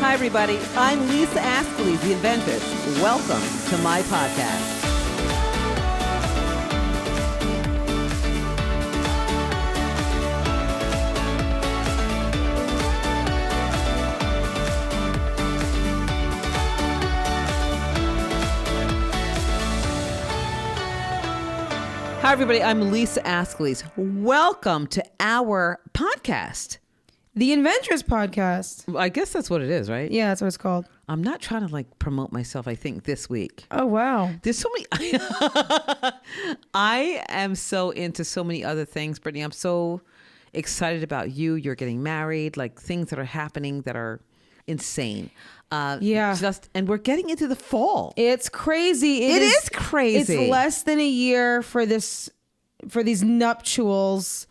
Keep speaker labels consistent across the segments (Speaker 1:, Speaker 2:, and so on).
Speaker 1: Hi, everybody. I'm Lisa Ascolese, the inventor. Welcome to my podcast. Hi, everybody. I'm Lisa Ascolese. Welcome to our podcast.
Speaker 2: The Inventress Podcast.
Speaker 1: I guess that's what it is, right?
Speaker 2: Yeah, that's what it's called.
Speaker 1: I'm not trying to promote myself, I think, this week.
Speaker 2: Oh, wow.
Speaker 1: There's so many. I am so into so many other things, Brittany. I'm so excited about you. You're getting married, things that are happening that are insane.
Speaker 2: Yeah.
Speaker 1: And we're getting into the fall.
Speaker 2: It's crazy.
Speaker 1: It is crazy.
Speaker 2: It's less than a year for these nuptials.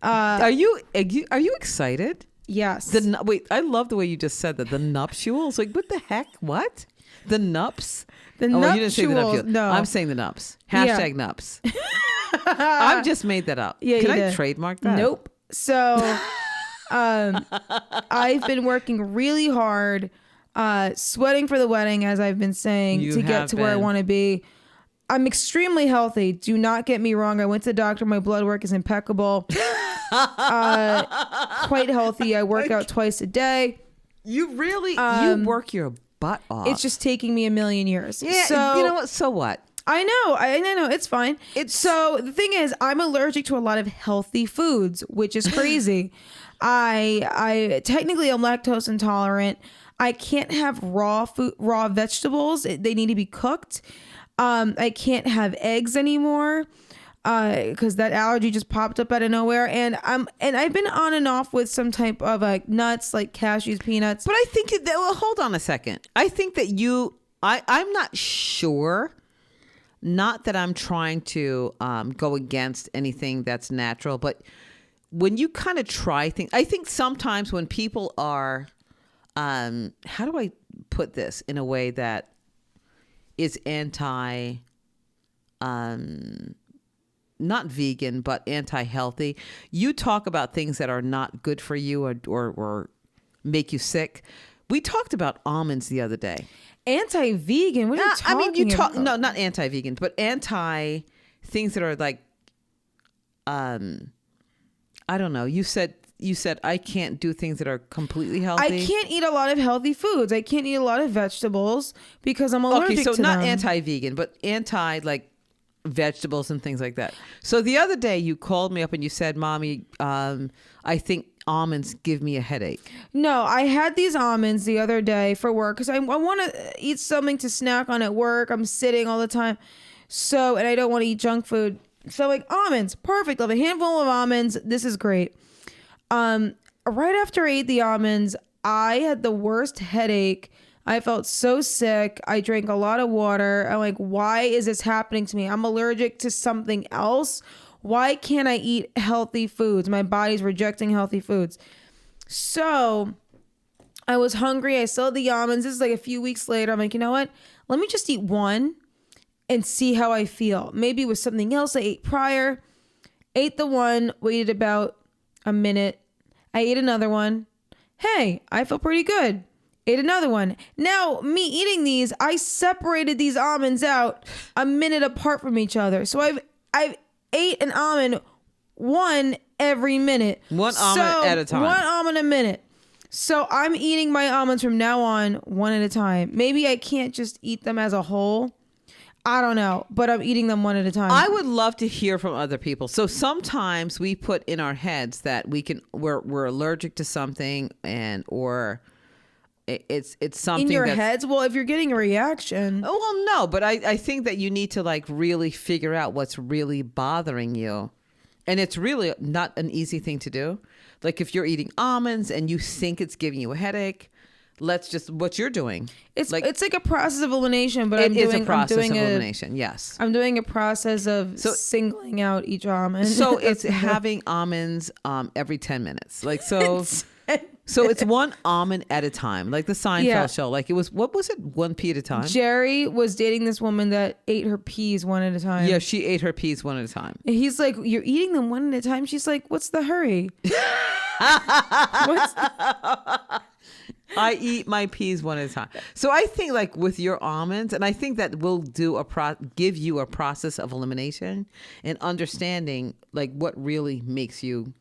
Speaker 1: Are you excited?
Speaker 2: Yes.
Speaker 1: Wait, I love the way you just said that. The nuptials? What the heck? What? The nups?
Speaker 2: The nuptials.
Speaker 1: You didn't say the nuptials.
Speaker 2: No.
Speaker 1: I'm saying the nups. Hashtag nups. I've just made that up.
Speaker 2: Yeah,
Speaker 1: Can I
Speaker 2: did.
Speaker 1: trademark that?
Speaker 2: Nope. So I've been working really hard, sweating for the wedding, as I've been saying, to get to where I want to be. I'm extremely healthy. Do not get me wrong. I went to the doctor. My blood work is impeccable. Quite healthy. I work out twice a day.
Speaker 1: You really you work your butt off.
Speaker 2: It's just taking me a million years.
Speaker 1: Yeah.
Speaker 2: So,
Speaker 1: you know what? So what?
Speaker 2: I know. It's fine. So the thing is, I'm allergic to a lot of healthy foods, which is crazy. I technically am lactose intolerant. I can't have raw vegetables. They need to be cooked. I can't have eggs anymore because that allergy just popped up out of nowhere. And I've been on and off with some type of nuts, like cashews, peanuts.
Speaker 1: But I think hold on a second. I think that I'm not sure. Not that I'm trying to go against anything that's natural, but when you kind of try things, I think sometimes when people are, how do I put this in a way that is not vegan, but anti-healthy. You talk about things that are not good for you or make you sick. We talked about almonds the other day.
Speaker 2: Anti-vegan? What are you talking about?
Speaker 1: No, not anti-vegan, but things that are I don't know. You said I can't do things that are completely healthy.
Speaker 2: I can't eat a lot of healthy foods. I can't eat a lot of vegetables because I'm allergic to them.
Speaker 1: Okay, so not anti-vegan, but anti vegetables and things like that. So the other day you called me up and you said, "Mommy, I think almonds give me a headache."
Speaker 2: No, I had these almonds the other day for work because I want to eat something to snack on at work. I'm sitting all the time. And I don't want to eat junk food. So almonds, perfect. I have a handful of almonds. This is great. Right after I ate the almonds, I had the worst headache. I felt so sick. I drank a lot of water. I'm like, why is this happening to me? I'm allergic to something else. Why can't I eat healthy foods? My body's rejecting healthy foods. So I was hungry. I saw the almonds. This is a few weeks later. I'm like, you know what? Let me just eat one and see how I feel. Maybe it was something else I ate prior. Ate the one, waited about a minute. I ate another one. Hey, I feel pretty good. Ate another one. Now, me eating these, I separated these almonds out a minute apart from each other. So I've ate an almond one every minute.
Speaker 1: One almond at a time.
Speaker 2: One almond a minute. So I'm eating my almonds from now on one at a time. Maybe I can't just eat them as a whole. I don't know, but I'm eating them one at a time.
Speaker 1: I would love to hear from other people. So sometimes we put in our heads that we're allergic to something or it's something
Speaker 2: in your heads. Well, if you're getting a reaction.
Speaker 1: Oh, well, no, but I think that you need to really figure out what's really bothering you. And it's really not an easy thing to do. If you're eating almonds and you think it's giving you a headache, what you're doing.
Speaker 2: It's like a process of elimination, but
Speaker 1: it is a process of elimination. Yes.
Speaker 2: I'm doing a process of singling out each almond.
Speaker 1: So it's having almonds every 10 minutes. So it's one almond at a time, like the Seinfeld show. It was, what was it? 1 pea at a time?
Speaker 2: Jerry was dating this woman that ate her peas one at a time.
Speaker 1: Yeah, she ate her peas one at a time.
Speaker 2: And he's like, you're eating them one at a time? She's like, what's the hurry?
Speaker 1: I eat my peas one at a time. So I think like with your almonds, and I think that will do give you a process of elimination and understanding like what really makes you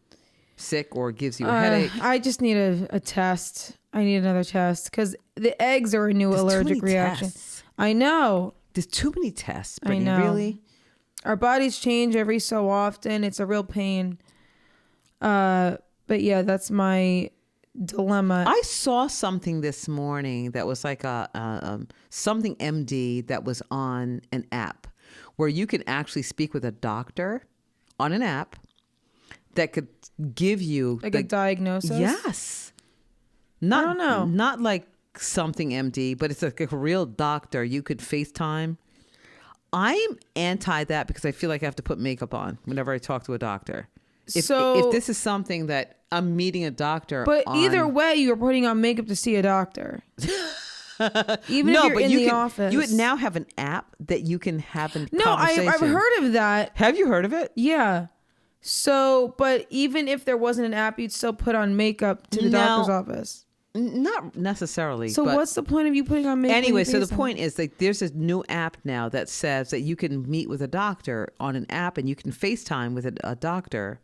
Speaker 1: sick or gives you a headache.
Speaker 2: I just need a test. I need another test because the eggs are a new allergic reaction.
Speaker 1: Tests.
Speaker 2: I know.
Speaker 1: There's too many tests, Brittany.
Speaker 2: I know.
Speaker 1: Really?
Speaker 2: Our bodies change every so often. It's a real pain. But yeah, that's my dilemma.
Speaker 1: I saw something this morning that was like a something MD that was on an app where you can actually speak with a doctor on an app that could give you
Speaker 2: like a diagnosis.
Speaker 1: Yes.
Speaker 2: I don't know.
Speaker 1: Not like something MD, but it's like a real doctor. You could FaceTime. I'm anti that because I feel like I have to put makeup on whenever I talk to a doctor. If this is something that I'm meeting a doctor,
Speaker 2: but either way, you're putting on makeup to see a doctor. Even if you're in the office,
Speaker 1: you would now have an app that you can have a
Speaker 2: No,
Speaker 1: conversation.
Speaker 2: I've heard of that.
Speaker 1: Have you heard of it?
Speaker 2: Yeah. So, but even if there wasn't an app, you'd still put on makeup to the doctor's office.
Speaker 1: Not necessarily.
Speaker 2: So
Speaker 1: but
Speaker 2: what's the point of you putting on makeup?
Speaker 1: anyway, so the point is like there's a new app now that says that you can meet with a doctor on an app and you can FaceTime with a doctor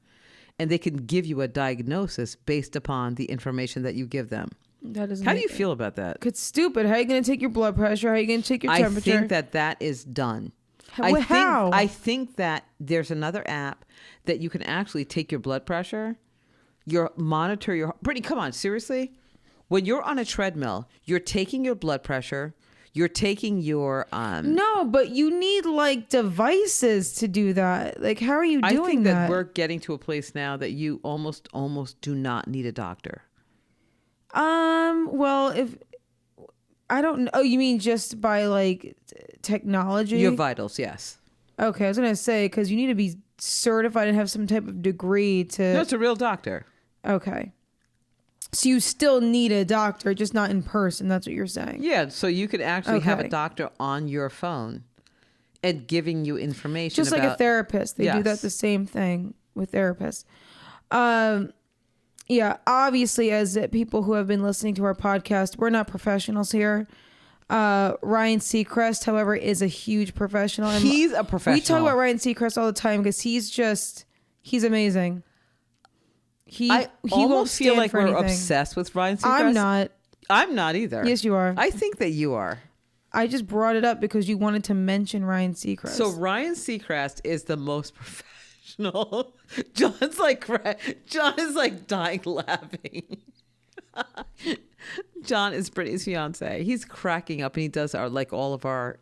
Speaker 1: and they can give you a diagnosis based upon the information that you give them.
Speaker 2: That is.
Speaker 1: How do you feel about that?
Speaker 2: It's stupid. How are you going to take your blood pressure? How are you going to take your temperature?
Speaker 1: I think that is done.
Speaker 2: How?
Speaker 1: I think that there's another app that you can actually take your blood pressure, monitor your... Brittany, come on, seriously? When you're on a treadmill, you're taking your blood pressure, you're taking your...
Speaker 2: No, but you need like devices to do that. Like, how are you doing that?
Speaker 1: I think that we're getting to a place now that you almost do not need a doctor.
Speaker 2: Well, if... I don't know. Oh, you mean just by like technology?
Speaker 1: Your vitals, yes.
Speaker 2: Okay, I was going to say, because you need to be certified and have some type of degree to...
Speaker 1: No, it's a real doctor.
Speaker 2: Okay. So you still need a doctor, just not in person. That's what you're saying.
Speaker 1: Yeah, so you could actually have a doctor on your phone and giving you information
Speaker 2: just like a therapist. They do that the same thing with therapists. Yeah, obviously, as people who have been listening to our podcast, we're not professionals here. Ryan Seacrest, however, is a huge professional. And
Speaker 1: he's a professional.
Speaker 2: We talk about Ryan Seacrest all the time because he's amazing.
Speaker 1: I
Speaker 2: almost
Speaker 1: won't feel like we're
Speaker 2: anything.
Speaker 1: obsessed with Ryan Seacrest. I'm not either.
Speaker 2: Yes, you are.
Speaker 1: I think that you are.
Speaker 2: I just brought it up because you wanted to mention Ryan Seacrest.
Speaker 1: So Ryan Seacrest is the most professional. John is like dying laughing. John is Brittany's fiance. He's cracking up and he does all of our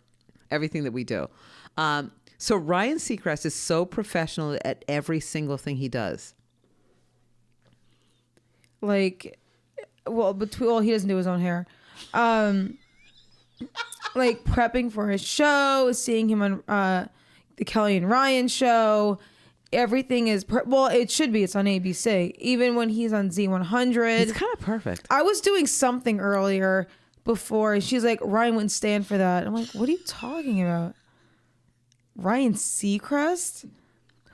Speaker 1: everything that we do. So Ryan Seacrest is so professional at every single thing he does.
Speaker 2: Like, he doesn't do his own hair. Like prepping for his show, seeing him on the Kelly and Ryan show. Everything is it should be. It's on ABC. Even when he's on Z100,
Speaker 1: it's kind of perfect.
Speaker 2: I was doing something earlier before, and she's like, "Ryan wouldn't stand for that." I'm like, "What are you talking about? Ryan Seacrest?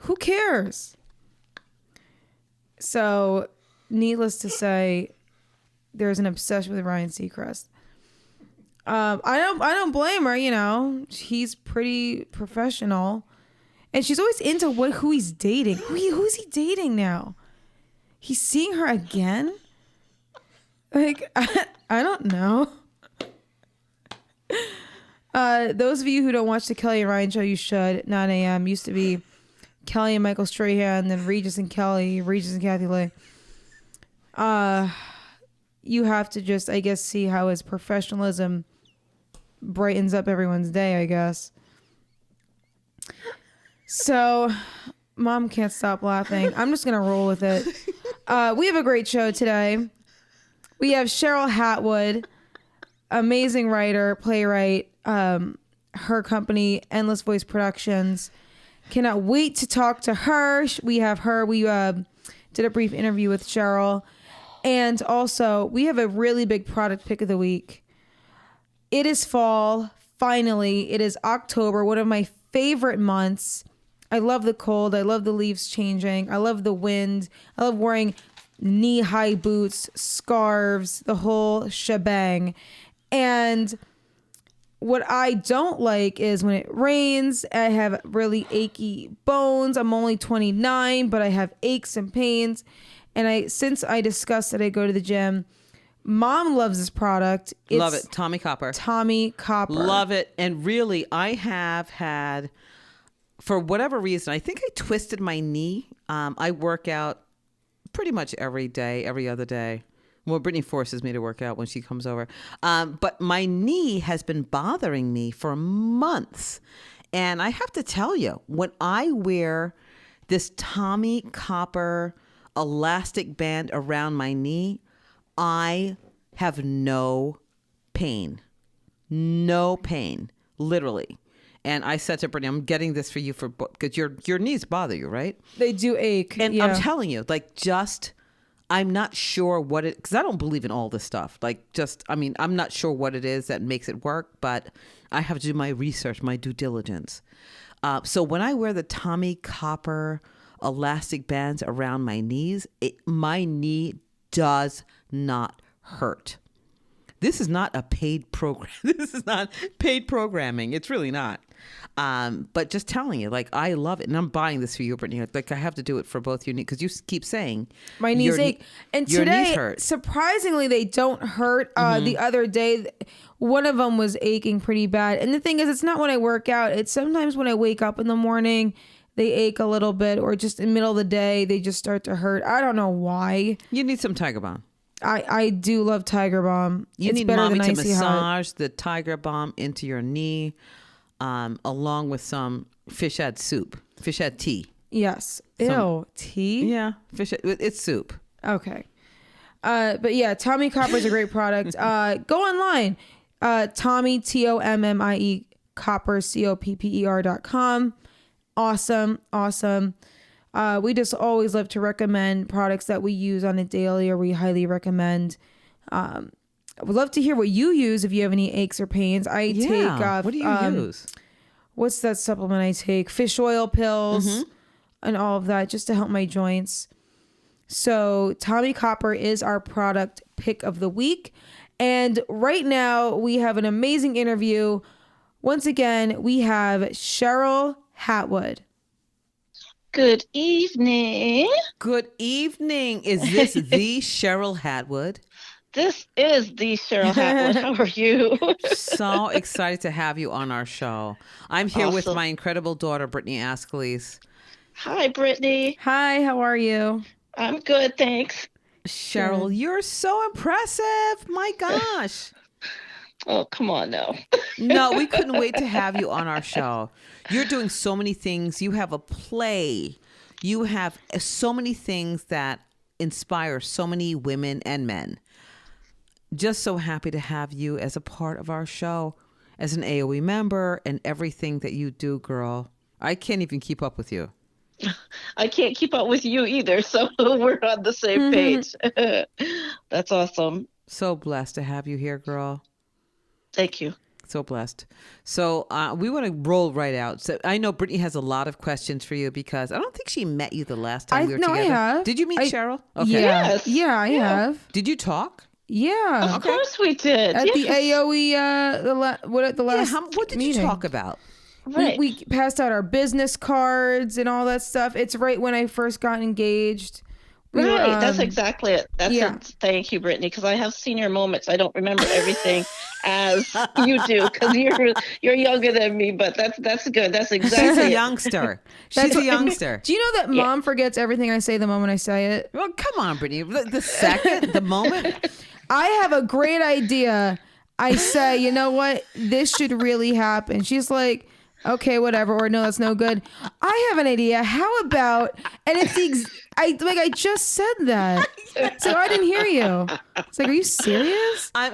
Speaker 2: Who cares?" So, needless to say, there's an obsession with Ryan Seacrest. I don't blame her. You know, he's pretty professional. And she's always into who he's dating. Who's he dating now? He's seeing her again? Like, I don't know. Those of you who don't watch the Kelly and Ryan show, you should. 9 a.m. used to be Kelly and Michael Strahan, then Regis and Kelly, Regis and Kathy Lee. You have to just, I guess, see how his professionalism brightens up everyone's day, I guess. So, Mom can't stop laughing. I'm just going to roll with it. We have a great show today. We have Sheryl Hatwood, amazing writer, playwright, her company, Endless Voice Productions. Cannot wait to talk to her. We have her. We did a brief interview with Sheryl. And also, we have a really big product pick of the week. It is fall, finally. It is October, one of my favorite months. I love the cold. I love the leaves changing. I love the wind. I love wearing knee-high boots, scarves, the whole shebang. And what I don't like is when it rains, I have really achy bones. I'm only 29, but I have aches and pains. And since I discussed that I go to the gym, Mom loves this product.
Speaker 1: Love it. Tommie Copper.
Speaker 2: Tommie Copper.
Speaker 1: Love it. And really, I have had, for whatever reason, I think I twisted my knee. I work out pretty much every day, every other day. Well, Brittany forces me to work out when she comes over. But my knee has been bothering me for months. And I have to tell you, when I wear this Tommie Copper elastic band around my knee, I have no pain. No pain, literally. And I said to Brittany, I'm getting this for you because your knees bother you, right?
Speaker 2: They do ache.
Speaker 1: And I'm telling you, I'm not sure what because I don't believe in all this stuff. I'm not sure what it is that makes it work, but I have to do my research, my due diligence. So when I wear the Tommie Copper elastic bands around my knees, my knee does not hurt. This is not a paid program. This is not paid programming. It's really not. But just telling you, I love it. And I'm buying this for you, Brittany. I have to do it for both your knees because you keep saying
Speaker 2: my knees ache. And
Speaker 1: your
Speaker 2: today,
Speaker 1: knees hurt.
Speaker 2: Surprisingly, they don't hurt. The other day, one of them was aching pretty bad. And the thing is, it's not when I work out. It's sometimes when I wake up in the morning, they ache a little bit, or just in the middle of the day, they just start to hurt. I don't know why.
Speaker 1: You need some Tiger Balm.
Speaker 2: I do love Tiger Balm.
Speaker 1: You need Mommy to massage the Tiger Balm into your knee, along with some fish head tea.
Speaker 2: Yes. Ew, tea?
Speaker 1: Yeah, it's soup.
Speaker 2: Okay. But yeah, Tommie Copper is a great product. Go online. Tommie, Tommie, Copper, COPPER.com. Awesome. We just always love to recommend products that we use on a daily, or we highly recommend. I would love to hear what you use if you have any aches or pains. I take.
Speaker 1: What do you use?
Speaker 2: What's that supplement I take? Fish oil pills and all of that, just to help my joints. So Tommie Copper is our product pick of the week. And right now we have an amazing interview. Once again, we have Sheryl Hatwood.
Speaker 3: Good evening.
Speaker 1: Good evening. Is this the Sheryl Hatwood?
Speaker 3: This is the Sheryl Hatwood. How are you?
Speaker 1: So excited to have you on our show. I'm here with my incredible daughter, Brittany Ascolese.
Speaker 3: Hi, Brittany.
Speaker 2: Hi, how are you?
Speaker 3: I'm good, thanks.
Speaker 1: Sheryl, you're so impressive. My gosh.
Speaker 3: Oh, come on now.
Speaker 1: No, we couldn't wait to have you on our show. You're doing so many things. You have a play. You have so many things that inspire so many women and men. Just so happy to have you as a part of our show, as an AOE member, and everything that you do, girl. I can't even keep up with you.
Speaker 3: I can't keep up with you either, so we're on the same page. That's awesome.
Speaker 1: So blessed to have you here, girl.
Speaker 3: Thank you.
Speaker 1: So blessed. So we want to roll right out. So I know Brittany has a lot of questions for you because I don't think she met you the last time we were together.
Speaker 2: I have.
Speaker 1: Did you meet Sheryl?
Speaker 2: Okay.
Speaker 3: Yes.
Speaker 2: Yeah, I have.
Speaker 1: Did you talk?
Speaker 2: Yeah.
Speaker 3: Of course we did.
Speaker 2: At the AOE, the last
Speaker 1: what did
Speaker 2: meeting.
Speaker 1: you talk about?
Speaker 3: Right.
Speaker 2: We passed out our business cards and all that stuff. It's right when I first got engaged.
Speaker 3: That's exactly it. Thank you, Brittany, because I have senior moments. I don't remember everything as you do, because you're younger than me. But that's good. That's exactly.
Speaker 1: She's a youngster. She's a youngster.
Speaker 2: Do you know that Mom forgets everything I say the moment I say it?
Speaker 1: Well, come on, Brittany. The moment.
Speaker 2: I have a great idea. I say, you know what? This should really happen. She's like, okay, whatever. Or no, that's no good. I have an idea. How about? And it's I just said that, so I didn't hear you. It's like, are you serious?
Speaker 3: I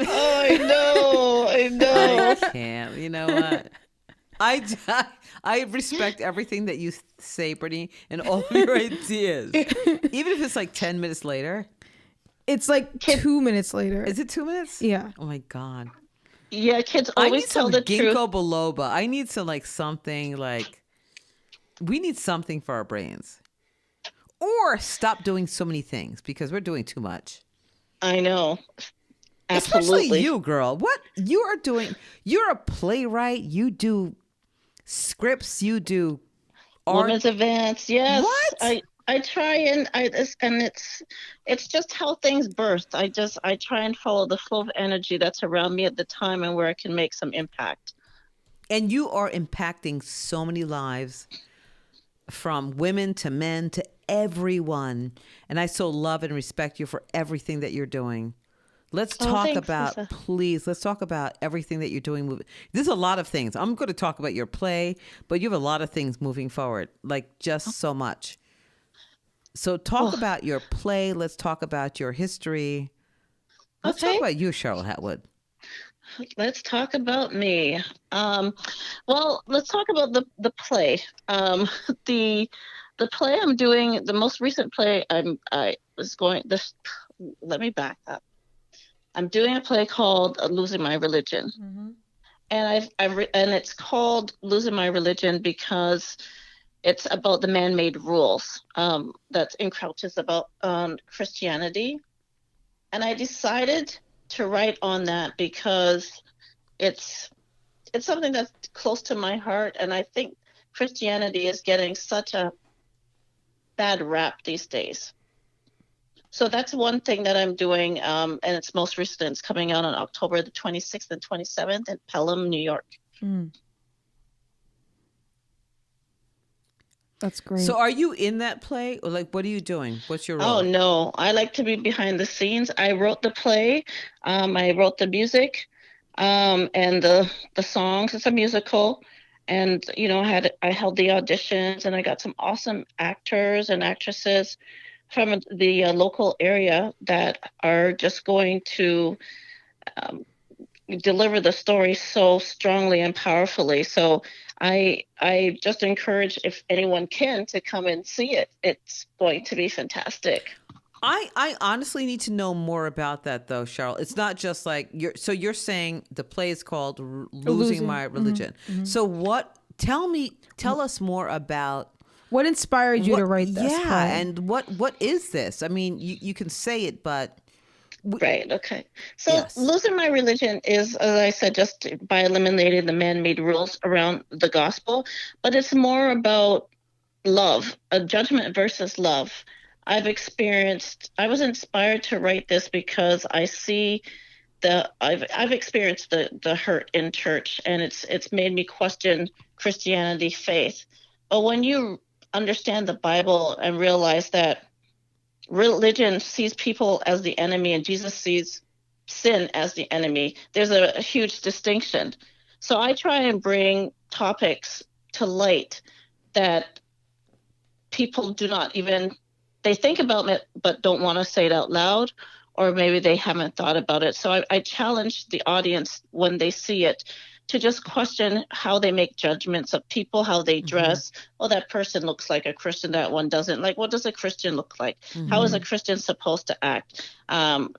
Speaker 3: know.
Speaker 1: I can't. You know what? I respect everything that you say, Brittany, and all of your ideas. Even if it's like 10 minutes later.
Speaker 2: It's like 2 minutes later.
Speaker 1: Is it 2 minutes?
Speaker 2: Yeah.
Speaker 1: Oh my God.
Speaker 3: Yeah, kids always tell the truth.
Speaker 1: Ginkgo biloba. I need some something we need something for our brains. or stop doing so many things because we're doing too much.
Speaker 3: I know. Absolutely.
Speaker 1: Especially you, girl. What you are doing, you're a playwright. You do scripts, you do art.
Speaker 3: Women's events. Yes.
Speaker 1: What?
Speaker 3: I try and it's just how things birth. I try and follow the flow of energy that's around me at the time and where I can make some impact.
Speaker 1: And you are impacting so many lives, from women to men to everyone. And I so love and respect you for everything that you're doing. Let's talk about, Lisa. Please, let's talk about everything that you're doing. There's a lot of things. I'm going to talk about your play, but you have a lot of things moving forward, like just so much. So talk about your play. Let's talk about your history. Let's talk about you, Sheryl Hatwood.
Speaker 3: Let's talk about me. Well, let's talk about the play. The play I'm doing, the most recent play let me back up. I'm doing a play called Losing My Religion. Mm-hmm. And and it's called Losing My Religion because it's about the man-made rules that encroaches about Christianity. And I decided to write on that because it's something that's close to my heart, and I think Christianity is getting such a bad rap these days. So that's one thing that I'm doing, and it's most recent. It's coming out on October the 26th and 27th in Pelham, New York.
Speaker 2: Mm. That's great.
Speaker 1: So are you in that play? Or like, what are you doing? What's your role?
Speaker 3: Oh, no. I like to be behind the scenes. I wrote the play. I wrote the music and the songs. It's a musical. And, I held the auditions, and I got some awesome actors and actresses from the local area that are just going to deliver the story so strongly and powerfully. So I just encourage, if anyone can, to come and see it. It's going to be fantastic.
Speaker 1: I honestly need to know more about that, though, Sheryl. It's not just like you're saying the play is called Losing My Religion. Mm-hmm. So tell us more about
Speaker 2: what inspired you to write this play?
Speaker 1: And what is this? I mean, you can say it, but
Speaker 3: right. Okay. So Losing My Religion is, as I said, just by eliminating the man-made rules around the gospel, but it's more about love, a judgment versus love. I was inspired to write this because I see I've experienced the hurt in church, and it's made me question Christianity, faith. But when you understand the Bible and realize that religion sees people as the enemy and Jesus sees sin as the enemy, there's a huge distinction. So I try and bring topics to light that people do not even, they think about it but don't want to say it out loud, or maybe they haven't thought about it. So I challenge the audience when they see it to just question how they make judgments of people, how they dress. Mm-hmm. Oh, that person looks like a Christian, that one doesn't. Like, what does a Christian look like? Mm-hmm. How is a Christian supposed to act?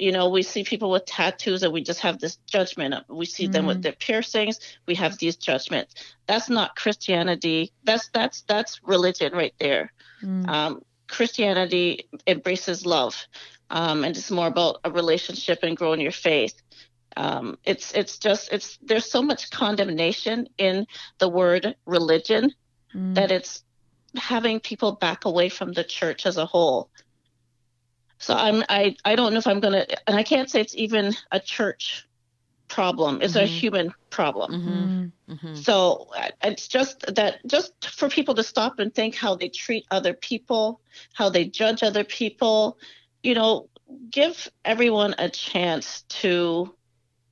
Speaker 3: We see people with tattoos and we just have this judgment. We see them with their piercings. We have these judgments. That's not Christianity. That's religion right there. Christianity embraces love, and it's more about a relationship and growing your faith. There's so much condemnation in the word religion that it's having people back away from the church as a whole. So I don't know if I'm gonna, and I can't say it's even a church problem. It's a human problem. So it's just for people to stop and think how they treat other people, how they judge other people. Give everyone a chance to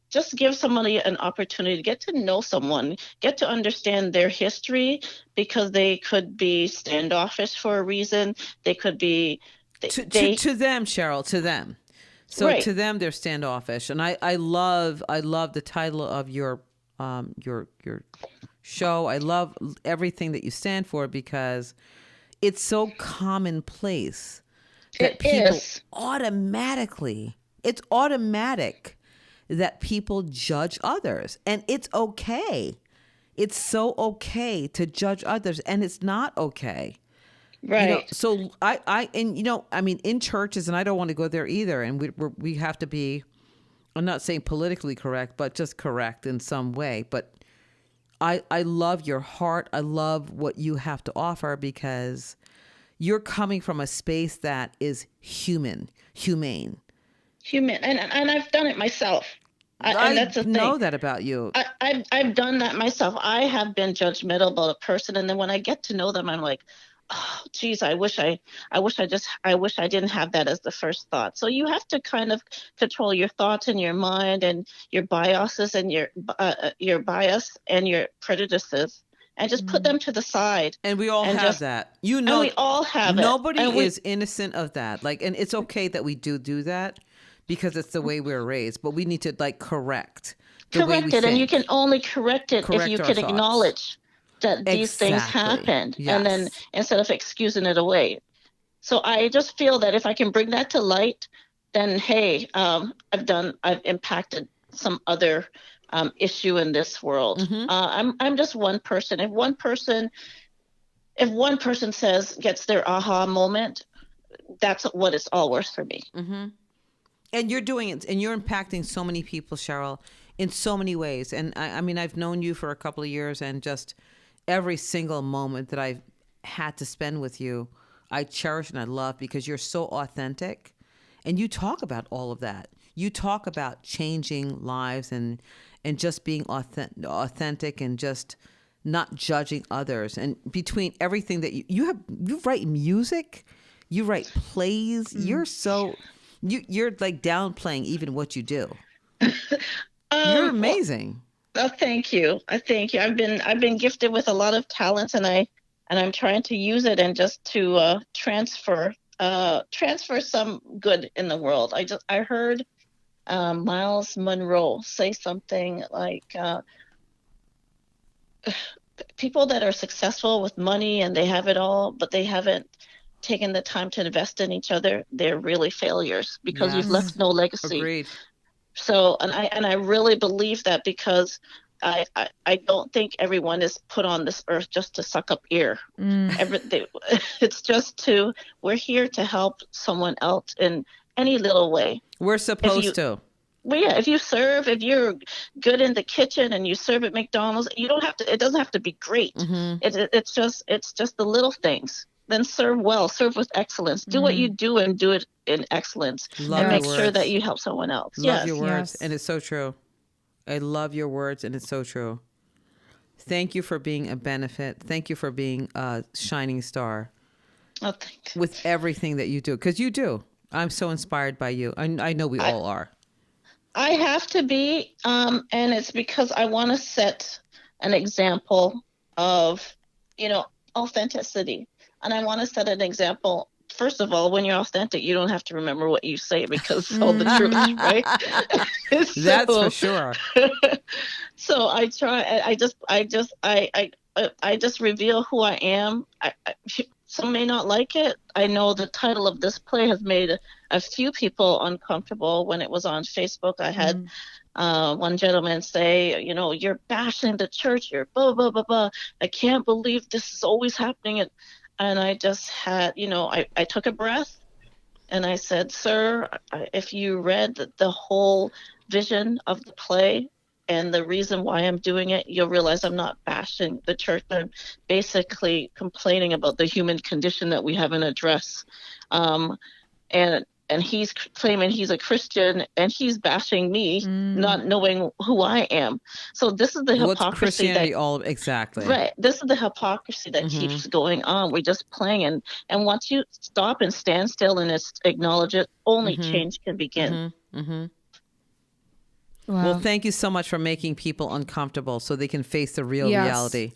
Speaker 3: just give somebody an opportunity to get to know someone, get to understand their history, because they could be standoffish for a reason. They could be
Speaker 1: to them, Sheryl, to them. So to them, they're standoffish, and I love the title of your show. I love everything that you stand for because it's so commonplace that it's automatic that people judge others, and it's okay. It's so okay to judge others, and it's not okay.
Speaker 3: Right.
Speaker 1: So I mean, in churches, and I don't want to go there either. And we have to be, I'm not saying politically correct, but just correct in some way. But I love your heart. I love what you have to offer because you're coming from a space that is humane.
Speaker 3: And I've done it myself.
Speaker 1: And
Speaker 3: that's the thing.
Speaker 1: I know that about you.
Speaker 3: I've done that myself. I have been judgmental about a person, and then when I get to know them, I'm like, oh, geez, I wish I didn't have that as the first thought. So you have to kind of control your thoughts and your mind and your biases and your bias and your prejudices, and just put them to the side.
Speaker 1: And we all have that.
Speaker 3: And we all have
Speaker 1: nobody
Speaker 3: it. Nobody
Speaker 1: is innocent of that. Like, and it's okay that we do that because it's the way we're raised. But we need to correct the way we
Speaker 3: it,
Speaker 1: think.
Speaker 3: and you can only correct it if you can acknowledge that these things happened, and then instead of excusing it away. So I just feel that if I can bring that to light, then hey, I've impacted some other issue in this world. I'm just one person. If one person gets their aha moment, that's what it's all worth for me.
Speaker 1: And you're doing it, and you're impacting so many people, Sheryl, in so many ways. And I mean, I've known you for a couple of years, and just every single moment that I've had to spend with you, I cherish and I love because you're so authentic, and you talk about all of that. You talk about changing lives and just being authentic and just not judging others. And between everything that you write music, you write plays. You're like downplaying even what you do. You're amazing.
Speaker 3: Oh, thank you. Thank you. I've been gifted with a lot of talents, and I'm trying to use it and just to transfer some good in the world. I heard Miles Monroe say something like, people that are successful with money and they have it all, but they haven't taken the time to invest in each other, they're really failures because you've left no legacy.
Speaker 1: Agreed.
Speaker 3: So, and I really believe that because I don't think everyone is put on this earth just to suck up air. It's just we're here to help someone else in any little way.
Speaker 1: We're supposed to.
Speaker 3: Well, yeah, if you're good in the kitchen and you serve at McDonald's, it doesn't have to be great. It's just the little things. Then serve well, serve with excellence. Do what you do and do it in excellence. And make sure that you help someone else.
Speaker 1: Love your words, and it's so true. I love your words, and it's so true. Thank you for being a benefit. Thank you for being a shining star.
Speaker 3: Oh, thank you.
Speaker 1: With everything that you do, because you do. I'm so inspired by you. I know we all are.
Speaker 3: I have to be, and it's because I want to set an example of, authenticity. And I want to set an example. First of all, when you're authentic, you don't have to remember what you say because it's all the truth, right?
Speaker 1: That's for sure.
Speaker 3: So I try. I just reveal who I am. Some may not like it. I know the title of this play has made a few people uncomfortable. When it was on Facebook, I had one gentleman say, you're bashing the church. You're blah, blah, blah, blah. I can't believe this is always happening. And I just had, I took a breath and I said, sir, if you read the whole vision of the play and the reason why I'm doing it, you'll realize I'm not bashing the church. I'm basically complaining about the human condition that we haven't addressed. And he's claiming he's a Christian and he's bashing me, not knowing who I am. So this is the hypocrisy.
Speaker 1: What's Christianity exactly?
Speaker 3: Right. This is the hypocrisy that keeps going on. We're just playing. And once you stop and stand still and acknowledge it, only change can begin.
Speaker 2: Wow.
Speaker 1: Well, thank you so much for making people uncomfortable so they can face the real reality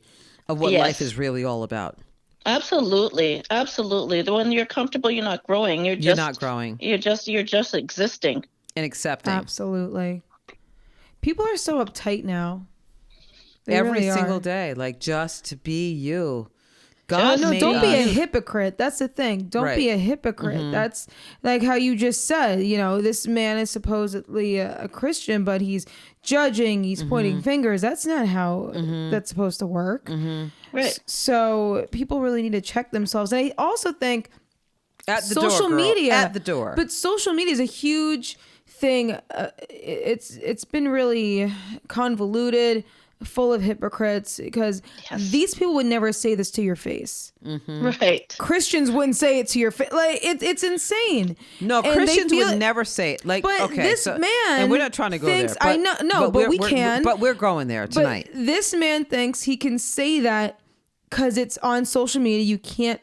Speaker 1: of what life is really all about.
Speaker 3: Absolutely. When you're comfortable, you're not growing. You're not growing. You're just existing
Speaker 1: and accepting.
Speaker 2: Absolutely. People are so uptight now.
Speaker 1: Every single day, like just to be you. God
Speaker 2: No,
Speaker 1: made
Speaker 2: don't be a
Speaker 1: us.
Speaker 2: hypocrite. That's the thing. Don't be
Speaker 1: Right.
Speaker 2: a hypocrite. That's like how you just said, this man is supposedly a Christian, but he's judging, he's pointing fingers. That's not how that's supposed to work.
Speaker 3: Right.
Speaker 2: So people really need to check themselves. And I also think
Speaker 1: At the
Speaker 2: social
Speaker 1: door, girl.
Speaker 2: media
Speaker 1: At the door.
Speaker 2: But social media is a huge thing. It's been really convoluted, full of hypocrites, because these people would never say this to your face.
Speaker 3: Right.
Speaker 2: Christians wouldn't say it to your face. Like it's insane.
Speaker 1: No,
Speaker 2: And
Speaker 1: Christians
Speaker 2: they feel
Speaker 1: would
Speaker 2: it-
Speaker 1: never say it. Like,
Speaker 2: But
Speaker 1: okay,
Speaker 2: this
Speaker 1: so,
Speaker 2: man
Speaker 1: and we're not trying to go
Speaker 2: thinks,
Speaker 1: there.
Speaker 2: I know, no, but we can.
Speaker 1: But we're going there tonight.
Speaker 2: But this man thinks he can say that because it's on social media. You can't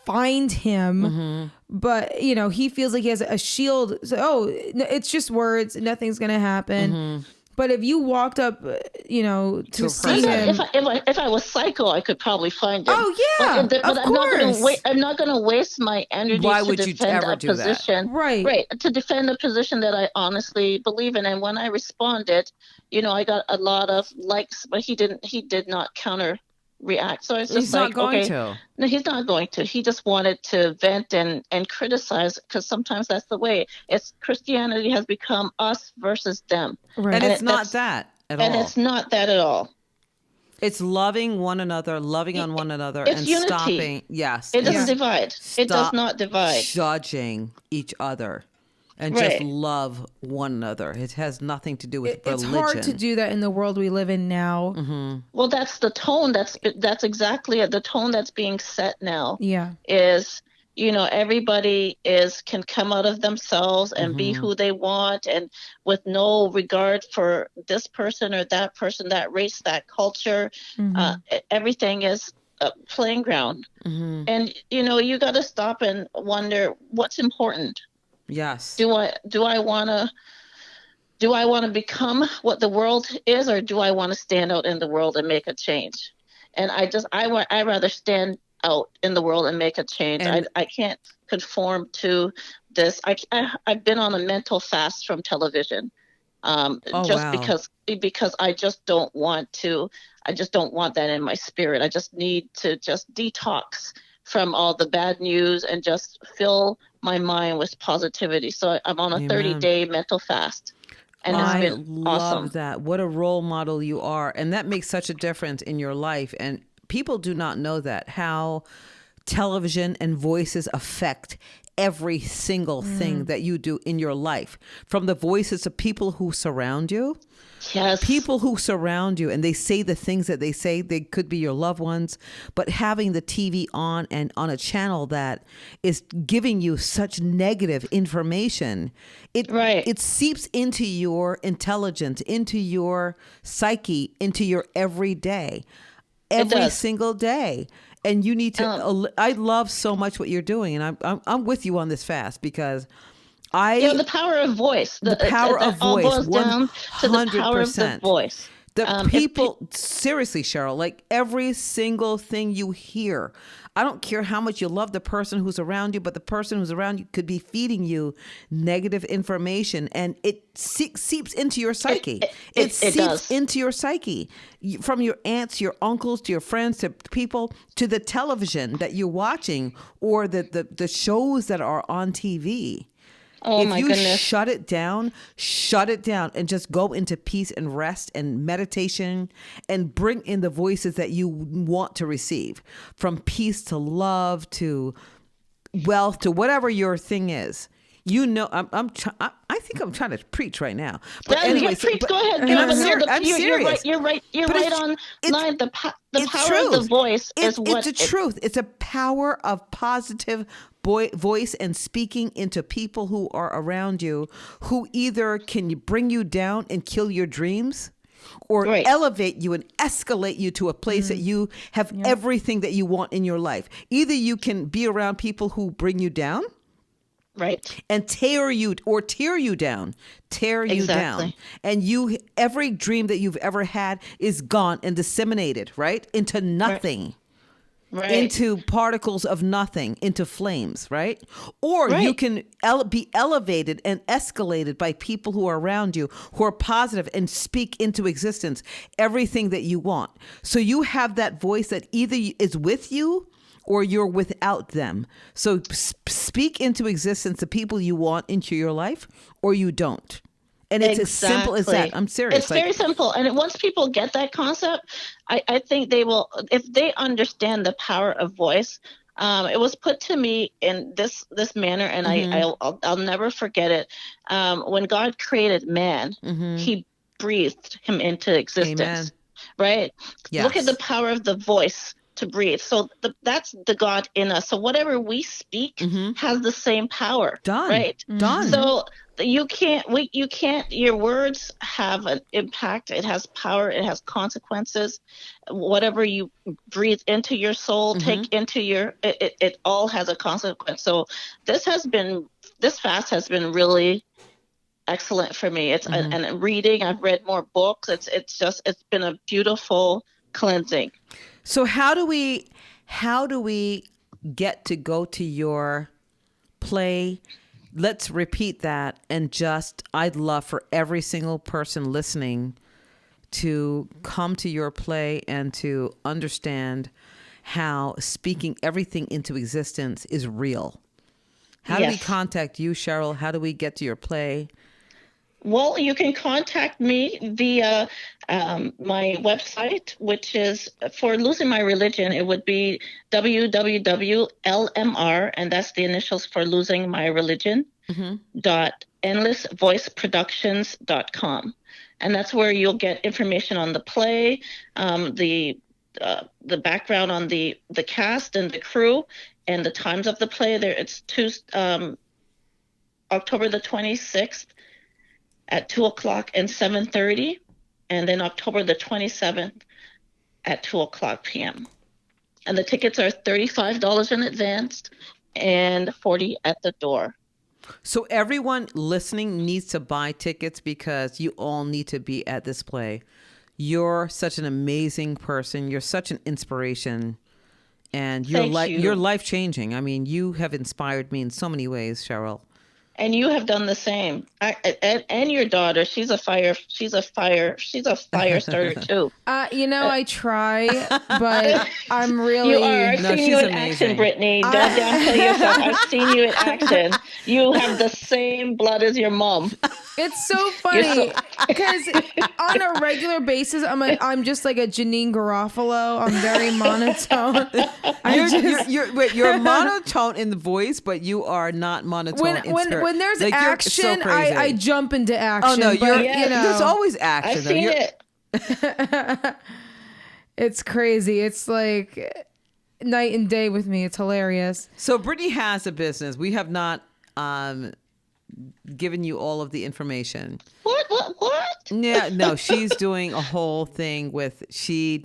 Speaker 2: find him. But, he feels like he has a shield. So, it's just words. Nothing's going to happen. But if you walked up, to
Speaker 1: a
Speaker 2: see
Speaker 1: person.
Speaker 2: him.
Speaker 3: If I was psycho, I could probably find him.
Speaker 2: Oh, yeah,
Speaker 3: but
Speaker 2: of course.
Speaker 3: I'm not going to waste my energy
Speaker 1: Why
Speaker 3: to
Speaker 1: would you
Speaker 3: defend
Speaker 1: ever
Speaker 3: a
Speaker 1: do that?
Speaker 3: position.
Speaker 2: Right.
Speaker 3: Right. To defend a position that I honestly believe in. And when I responded, I got a lot of likes, but he did not counter react. So it's just
Speaker 1: He's not going
Speaker 3: okay.
Speaker 1: to.
Speaker 3: No, he's not going to. He just wanted to vent and criticize, because sometimes that's the way. It's Christianity has become us versus them.
Speaker 2: Right.
Speaker 1: And it's not
Speaker 3: that's-
Speaker 1: that at
Speaker 3: And
Speaker 1: all.
Speaker 3: it's not that at all.
Speaker 1: It's loving one another, loving on one another,
Speaker 3: It's
Speaker 1: and
Speaker 3: unity.
Speaker 1: stopping. Yes.
Speaker 3: It doesn't
Speaker 1: it's
Speaker 3: divide. It does
Speaker 1: stop
Speaker 3: not divide.
Speaker 1: judging each other and
Speaker 3: Right.
Speaker 1: just love one another. It has nothing to do with
Speaker 2: It's
Speaker 1: religion.
Speaker 2: hard to do that in the world we live in now.
Speaker 3: Well, that's the tone. That's exactly it. The tone that's being set now
Speaker 2: Yeah.
Speaker 3: is, everybody can come out of themselves and be who they want, and with no regard for this person or that person, that race, that culture. Everything is a playing ground. And, you got to stop and wonder what's important.
Speaker 1: Yes.
Speaker 3: Do I want to become what the world is, or do I want to stand out in the world and make a change? And I rather stand out in the world and make a change.
Speaker 1: And-
Speaker 3: I can't conform to this. I've been on a mental fast from television,
Speaker 1: wow.
Speaker 3: because I just don't want that in my spirit. I just need to just detox from all the bad news and just fill my mind with positivity. So I'm on a
Speaker 1: Amen.
Speaker 3: 30-day mental fast. And
Speaker 1: I
Speaker 3: it's been
Speaker 1: love
Speaker 3: awesome.
Speaker 1: that. What a role model you are. And that makes such a difference in your life. And people do not know that, how television and voices affect every single thing that you do in your life. From the voices of people who surround you.
Speaker 3: Yes.
Speaker 1: People who surround you and they say the things that they say, they could be your loved ones, but having the TV on and on a channel that is giving you such negative information, it seeps into your intelligence, into your psyche, into your everyday, every single day. And you need to, I love so much what you're doing. And I'm with you on this fast, because
Speaker 3: the power of voice.
Speaker 1: The power of
Speaker 3: all
Speaker 1: voice,
Speaker 3: boils down to the power of the
Speaker 1: 100%.
Speaker 3: voice.
Speaker 1: The people, seriously, Sheryl, like every single thing you hear, I don't care how much you love the person who's around you, but the person who's around you could be feeding you negative information, and it seeps into your psyche. It seeps
Speaker 3: does.
Speaker 1: into your psyche, from your aunts, your uncles, to your friends, to people, to the television that you're watching, or the shows that are on TV.
Speaker 3: Oh,
Speaker 1: If
Speaker 3: my
Speaker 1: you
Speaker 3: goodness.
Speaker 1: shut it down and just go into peace and rest and meditation and bring in the voices that you want to receive, from peace to love to wealth to whatever your thing is. I think I'm trying to preach right now. But anyway,
Speaker 3: go ahead.
Speaker 1: and I'm serious.
Speaker 3: You're right
Speaker 1: But
Speaker 3: right on line. The
Speaker 1: it's
Speaker 3: power
Speaker 1: truth.
Speaker 3: of the voice is what
Speaker 1: it's the truth. It's a power of positive voice and speaking into people who are around you, who either can bring you down and kill your dreams, or elevate you and escalate you to a place that you have everything that you want in your life. Either you can be around people who bring you down,
Speaker 3: right,
Speaker 1: and tear you down,
Speaker 3: Exactly.
Speaker 1: and every dream that you've ever had is gone and disseminated into nothing.
Speaker 3: Right.
Speaker 1: Into particles of nothing, into flames, right? Or you can be elevated and escalated by people who are around you, who are positive and speak into existence everything that you want. So you have that voice that either is with you or you're without them. So speak into existence the people you want into your life, or you don't. And it's as simple as that. I'm serious.
Speaker 3: It's very simple. And once people get that concept, I think they will, if they understand the power of voice. It was put to me in this manner, and I'll never forget it. When God created man, he breathed him into existence. Amen. Right? Yes. Look at the power of the voice to breathe. So that's the God in us. So whatever we speak has the same power.
Speaker 1: Done.
Speaker 3: Right?
Speaker 1: Done.
Speaker 3: So you can't, your words have an impact. It has power. It has consequences. Whatever you breathe into your soul, take into it all has a consequence. So this fast has been really excellent for me. It's and reading, I've read more books. It's been a beautiful cleansing.
Speaker 1: So how do we get to go to your play? Let's repeat that. And I'd love for every single person listening to come to your play and to understand how speaking everything into existence is real. How do we contact you, Sheryl? How do we get to your play?
Speaker 3: Well, you can contact me via my website, which is, for Losing My Religion, it would be www.lmr, and that's the initials for Losing My Religion, .endlessvoiceproductions.com. And that's where you'll get information on the play, the background on the cast and the crew, and the times of the play. It's October the 26th. At 2:00 and 7:30, and then October the 27th at 2:00 p.m. And the tickets are $35 in advance and $40 at the door.
Speaker 1: So everyone listening needs to buy tickets because you all need to be at this play. You're such an amazing person. You're such an inspiration, and you're life changing. I mean, you have inspired me in so many ways, Sheryl.
Speaker 3: And you have done the same. And your daughter, she's a fire starter too.
Speaker 2: I try, but I'm really.
Speaker 3: You are. I've seen you in action, Brittany. Don't downplay yourself. I've seen you in action. You have the same blood as your mom.
Speaker 2: It's so funny because on a regular basis, I'm just like a Janine Garofalo. I'm very monotone.
Speaker 1: You're monotone in the voice, but you are not monotone in spirit.
Speaker 2: When there's action, so I jump into action.
Speaker 1: Oh no, there's always action.
Speaker 3: I've seen it.
Speaker 2: It's crazy. It's like night and day with me. It's hilarious.
Speaker 1: So Brittany has a business. We have not given you all of the information.
Speaker 3: What?
Speaker 1: Yeah, no, she's doing a whole thing she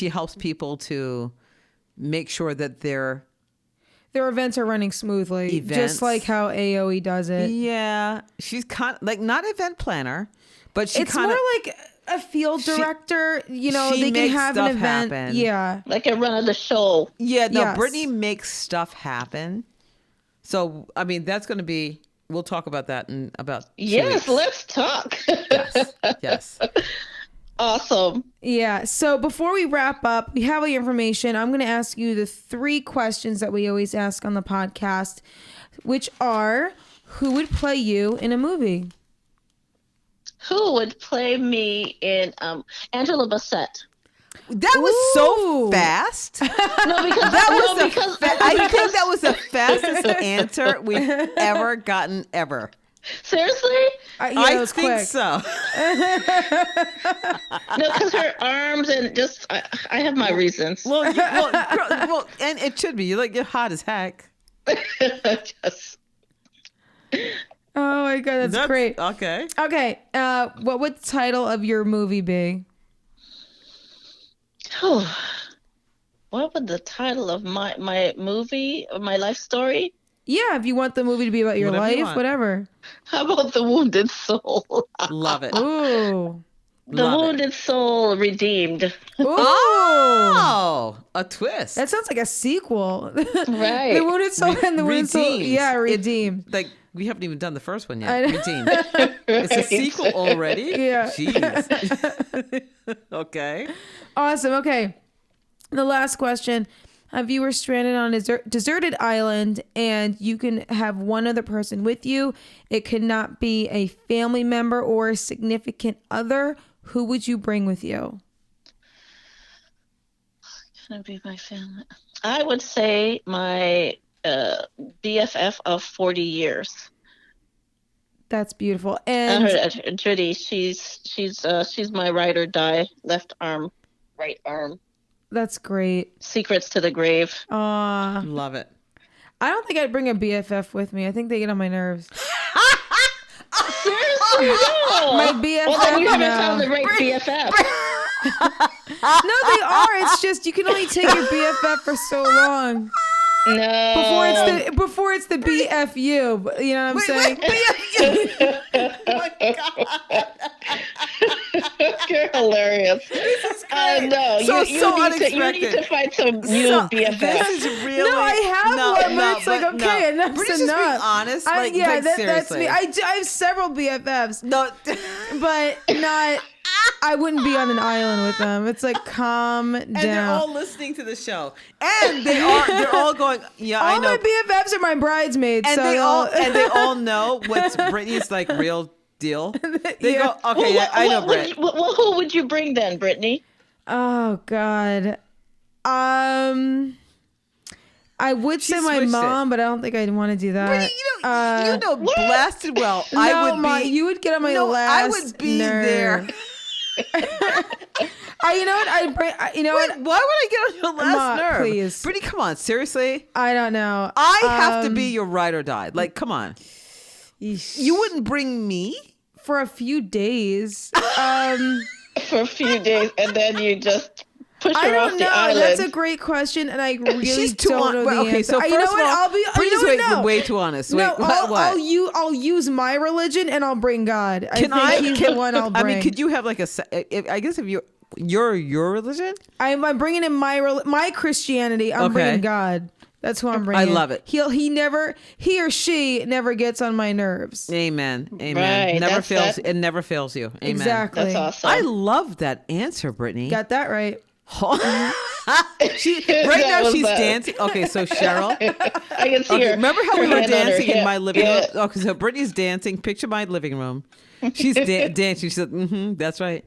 Speaker 1: helps people to make sure that their events are running smoothly. Just like how AOE does it. Yeah. She's kind of like not event planner, but
Speaker 2: it's more like a field director. They can have an event. Happen. Yeah.
Speaker 3: Like a run of the show.
Speaker 1: Yeah, no, yes. Brittany makes stuff happen. So, I mean, that's going to be, we'll talk about that in about 2 weeks.
Speaker 3: Let's talk.
Speaker 1: Yes.
Speaker 3: Awesome.
Speaker 2: Yeah. So before we wrap up, we have all your information. I'm going to ask you the 3 questions that we always ask on the podcast, which are, who would play you in a movie?
Speaker 3: Who would play me in Angela Bassett?
Speaker 1: That was so fast.
Speaker 3: No, because
Speaker 1: I think that was the fastest answer we've ever gotten ever.
Speaker 3: Seriously?
Speaker 1: I think quick. So.
Speaker 3: No, because her arms and just I have my reasons.
Speaker 1: Well, and it should be. You're hot as heck.
Speaker 3: Just.
Speaker 2: Oh my God, that's great.
Speaker 1: Okay.
Speaker 2: Okay. What would the title of your movie be?
Speaker 3: What would the title of my movie, my life story?
Speaker 2: Yeah, if you want the movie to be about your life, whatever.
Speaker 3: How about The Wounded Soul?
Speaker 1: Love it.
Speaker 2: Ooh.
Speaker 3: The Wounded Soul Redeemed.
Speaker 2: Ooh.
Speaker 1: Oh, a twist.
Speaker 2: That sounds like a sequel.
Speaker 3: Right.
Speaker 2: The Wounded Soul and the Wounded Soul. Yeah, Redeemed.
Speaker 1: We haven't even done the first one yet. Redeemed. It's a sequel already?
Speaker 2: Yeah.
Speaker 1: Jeez. Okay.
Speaker 2: Awesome. Okay. The last question. If you were stranded on a deserted island and you can have one other person with you, it could not be a family member or a significant other, who would you bring with you?
Speaker 3: Gonna be my family. I would say my BFF of 40 years.
Speaker 2: That's beautiful. And
Speaker 3: Judy, she's my ride or die, left arm, right arm.
Speaker 2: That's great.
Speaker 3: Secrets to the grave.
Speaker 1: Love it.
Speaker 2: I don't think I'd bring a BFF with me. I think they get on my nerves.
Speaker 3: Seriously, no.
Speaker 2: My BFF.
Speaker 3: Well, then you haven't found the right BFF.
Speaker 2: No, they are. It's just you can only take your BFF for so long.
Speaker 3: No.
Speaker 2: Before it's the BFU. You know what I'm saying?
Speaker 1: BFU. Oh my God.
Speaker 3: You're hilarious.
Speaker 1: This is great.
Speaker 3: No,
Speaker 1: so
Speaker 3: you need to find some new BFF.
Speaker 1: This is really.
Speaker 2: No, I have one, but it's like, okay, enough's
Speaker 1: Brittany's
Speaker 2: enough.
Speaker 1: just being honest.
Speaker 2: That's
Speaker 1: seriously.
Speaker 2: me. I have several BFFs.
Speaker 1: No.
Speaker 2: But not. I wouldn't be on an island with them. It's like, calm down.
Speaker 1: And they're all listening to the show, and they're all going. Yeah,
Speaker 2: all
Speaker 1: I know.
Speaker 2: my BFFs are my bridesmaids,
Speaker 1: And
Speaker 2: so
Speaker 1: they all know what's Brittany's like real deal. They go, okay, yeah, I know Britt.
Speaker 3: Who would you bring then, Brittany?
Speaker 2: Oh God. I would say my mom, but I don't think I'd want to do that.
Speaker 1: Brittany, you know blasted well.
Speaker 2: No,
Speaker 1: I would be.
Speaker 2: You would get on my last
Speaker 1: I would be
Speaker 2: nerve.
Speaker 1: there.
Speaker 2: You know what? I'd bring. You know what?
Speaker 1: Why would I get on your last nerve?
Speaker 2: Please,
Speaker 1: Brittany, come on, seriously.
Speaker 2: I don't know.
Speaker 1: I have to be your ride or die. Like, come on. You wouldn't bring me
Speaker 2: for a few days.
Speaker 3: For a few days, and then you just push her off the island.
Speaker 2: That's a great question, and I really
Speaker 1: She's too
Speaker 2: don't know the
Speaker 1: okay,
Speaker 2: answer.
Speaker 1: so first of all,
Speaker 2: Brittany's
Speaker 1: way too honest.
Speaker 2: No,
Speaker 1: Wait, what?
Speaker 2: I'll use my religion, and I'll bring God.
Speaker 1: He's the one I'll bring. I mean, could you have like I guess if your religion?
Speaker 2: I'm bringing in my Christianity. I'm bringing God. That's who I'm bringing.
Speaker 1: I love it.
Speaker 2: He or she never gets on my nerves.
Speaker 1: Amen.
Speaker 3: Right,
Speaker 1: It never fails you. Amen.
Speaker 2: Exactly.
Speaker 3: That's awesome.
Speaker 1: I love that answer, Brittany.
Speaker 2: Got that right.
Speaker 1: She's dancing. Okay, so Sheryl,
Speaker 3: I can see her.
Speaker 1: Remember how we were dancing in my living room?
Speaker 3: Yeah.
Speaker 1: Okay, so Brittany's dancing. Picture my living room. She's dancing. She said, "That's right."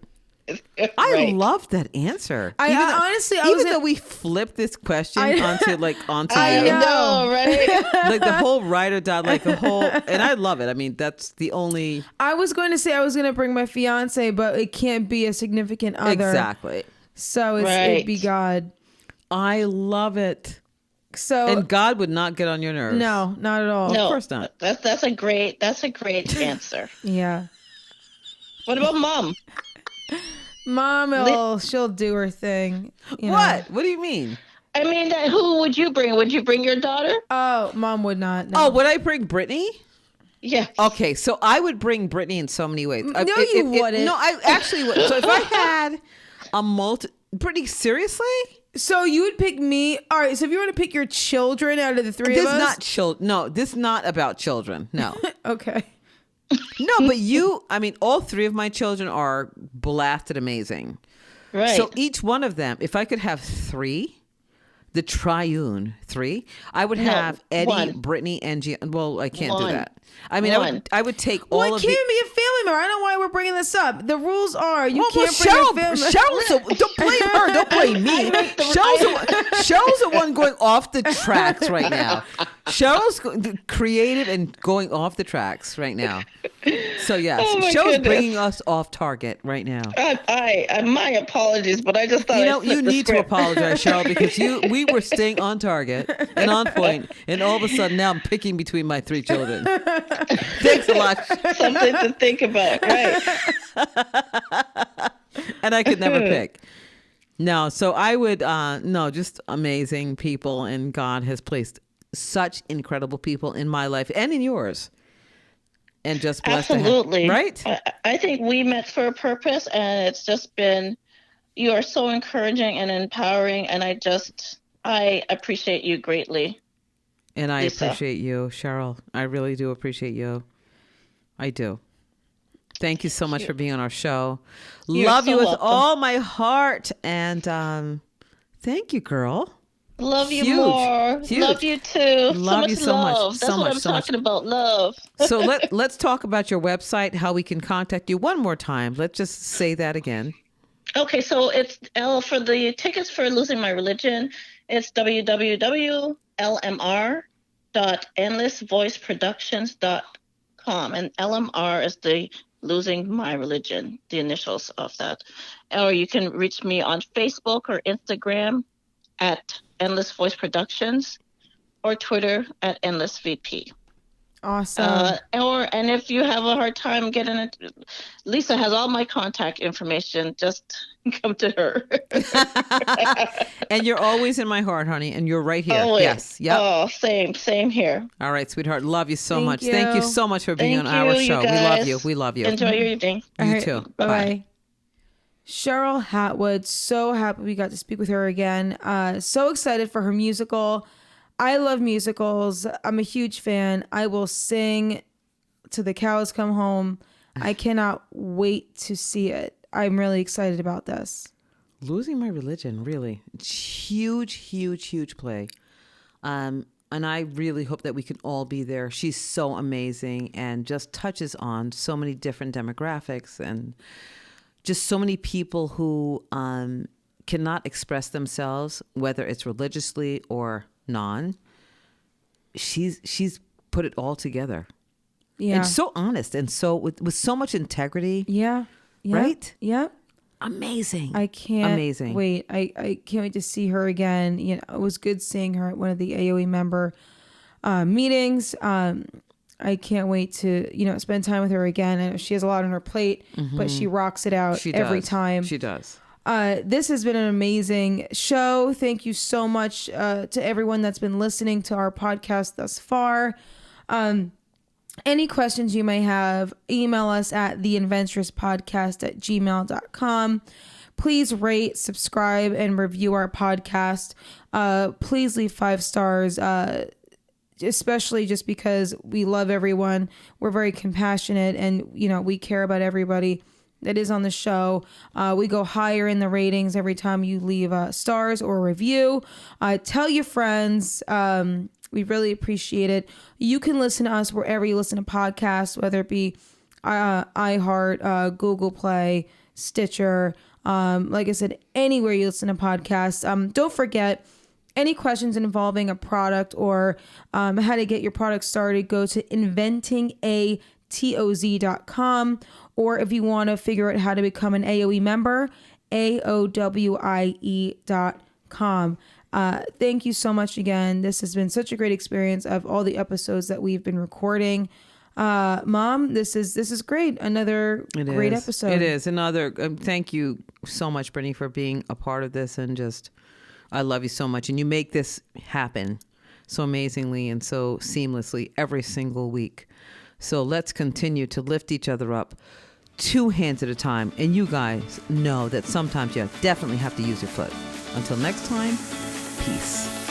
Speaker 1: I love that answer. Even though we flipped this question onto you.
Speaker 3: I know, right?
Speaker 1: Like the whole ride or die, like the whole, and I love it. I mean, that's the only.
Speaker 2: I was going to say I was going to bring my fiance, but it can't be a significant other.
Speaker 1: Exactly.
Speaker 2: So it'd be God.
Speaker 1: I love it.
Speaker 2: So
Speaker 1: and God would not get on your nerves.
Speaker 2: No, not at all.
Speaker 3: No,
Speaker 1: of course not.
Speaker 3: That's a great answer.
Speaker 2: Yeah.
Speaker 3: What about Mom?
Speaker 2: Mom, she'll do her thing.
Speaker 1: What? What do you mean?
Speaker 3: I mean, who would you bring? Would you bring your daughter?
Speaker 2: Oh, Mom would not. No.
Speaker 1: Oh, would I bring Brittany?
Speaker 3: Yeah.
Speaker 1: Okay, so I would bring Brittany in so many ways.
Speaker 2: No, you wouldn't.
Speaker 1: No, I actually would. So if I had Brittany, seriously?
Speaker 2: So you would pick me? All right, so if you want to pick your children out of the three of us?
Speaker 1: No, this is not about children. No.
Speaker 2: Okay.
Speaker 1: No, but all three of my children are blasted amazing.
Speaker 3: Right.
Speaker 1: So each one of them, if I could have three, the triune three, I would have Eddie, Brittany, and Gian. Well, I can't do that. I mean, I would take all of the...
Speaker 2: Well, it can't be a family member. I don't know why we're bringing this up. The rules are you can't bring your family member.
Speaker 1: Cheryl, don't blame her. Don't blame me. Cheryl's the one going off the tracks right now. Cheryl's creative and going off the tracks right now. So yes, Cheryl's bringing us off target right now.
Speaker 3: My apologies, but I just thought
Speaker 1: you need to apologize, Sheryl, because we were staying on target and on point, and all of a sudden now I'm picking between my three children. Thanks a lot.
Speaker 3: Something to think about, right?
Speaker 1: And I could never pick. No, so I would just amazing people, and God has placed such incredible people in my life and in yours. And just blessed
Speaker 3: absolutely,
Speaker 1: right?
Speaker 3: I think we met for a purpose, and it's just been, you are so encouraging and empowering, and I appreciate you greatly.
Speaker 1: And I
Speaker 3: Lisa.
Speaker 1: appreciate you, Sheryl. I really do appreciate you. I do. Thank you so much for being on our show. Love you with all my heart. And Thank you, girl.
Speaker 3: Love you
Speaker 1: Huge.
Speaker 3: more.
Speaker 1: Huge.
Speaker 3: Love you too.
Speaker 1: Love you so much.
Speaker 3: Love. That's what I'm talking about. Love.
Speaker 1: So let's talk about your website, how we can contact you one more time. Let's just say that again.
Speaker 3: Okay, so it's for the tickets for Losing My Religion. It's www.endlessvoiceproductions.com, and LMR is the Losing My Religion, the initials of that. Or you can reach me on Facebook or Instagram at Endless Voice Productions, or Twitter at Endless VP.
Speaker 2: Awesome.
Speaker 3: And if you have a hard time getting it, Lisa has all my contact information. Just come to her.
Speaker 1: And you're always in my heart, honey, and you're right here.
Speaker 3: Always.
Speaker 1: Yes. Yep.
Speaker 3: Oh, same here.
Speaker 1: All right, sweetheart. Love you so much.
Speaker 2: you.
Speaker 1: Thank you so much for being
Speaker 3: Thank
Speaker 1: on our
Speaker 3: you,
Speaker 1: show.
Speaker 3: you
Speaker 1: We love
Speaker 3: guys.
Speaker 1: you. We love you.
Speaker 3: Enjoy your evening.
Speaker 1: You too.
Speaker 2: Bye-bye. Sheryl Hatwood, so happy we got to speak with her again. So excited for her musical. I love musicals. I'm a huge fan. I will sing till the cows come home. I cannot wait to see it. I'm really excited about this.
Speaker 1: Losing My Religion, really. Huge, huge, huge play. And I really hope that we can all be there. She's so amazing and just touches on so many different demographics and just so many people who cannot express themselves, whether it's religiously or non. She's put it all together.
Speaker 2: Yeah.
Speaker 1: And so honest and so with so much integrity.
Speaker 2: Yeah.
Speaker 1: Right?
Speaker 2: Yeah.
Speaker 1: Amazing.
Speaker 2: I can't
Speaker 1: Amazing.
Speaker 2: wait. I can't wait to see her again. You know, it was good seeing her at one of the AOE member meetings. I can't wait to, spend time with her again. I know she has a lot on her plate, but she rocks it out every time.
Speaker 1: She does.
Speaker 2: This has been an amazing show. Thank you so much to everyone that's been listening to our podcast thus far. Any questions you may have, email us at theinventurouspodcast@gmail.com. Please rate, subscribe, and review our podcast. Please leave 5 stars, especially just because we love everyone. We're very compassionate and, we care about everybody that is on the show. We go higher in the ratings every time you leave stars or review. Tell your friends. We really appreciate it. You can listen to us wherever you listen to podcasts, whether it be iHeart, Google Play, Stitcher. Like I said, anywhere you listen to podcasts. Don't forget, any questions involving a product or how to get your product started, go to inventingatoz.com. Or if you want to figure out how to become an AOE member, AOWIE.com. Thank you so much again. This has been such a great experience of all the episodes that we've been recording. Mom, this is great. Another great episode.
Speaker 1: It is another. Thank you so much, Brittany, for being a part of this, and just I love you so much. And you make this happen so amazingly and so seamlessly every single week. So let's continue to lift each other up 2 hands at a time. And you guys know that sometimes you definitely have to use your foot. Until next time, peace.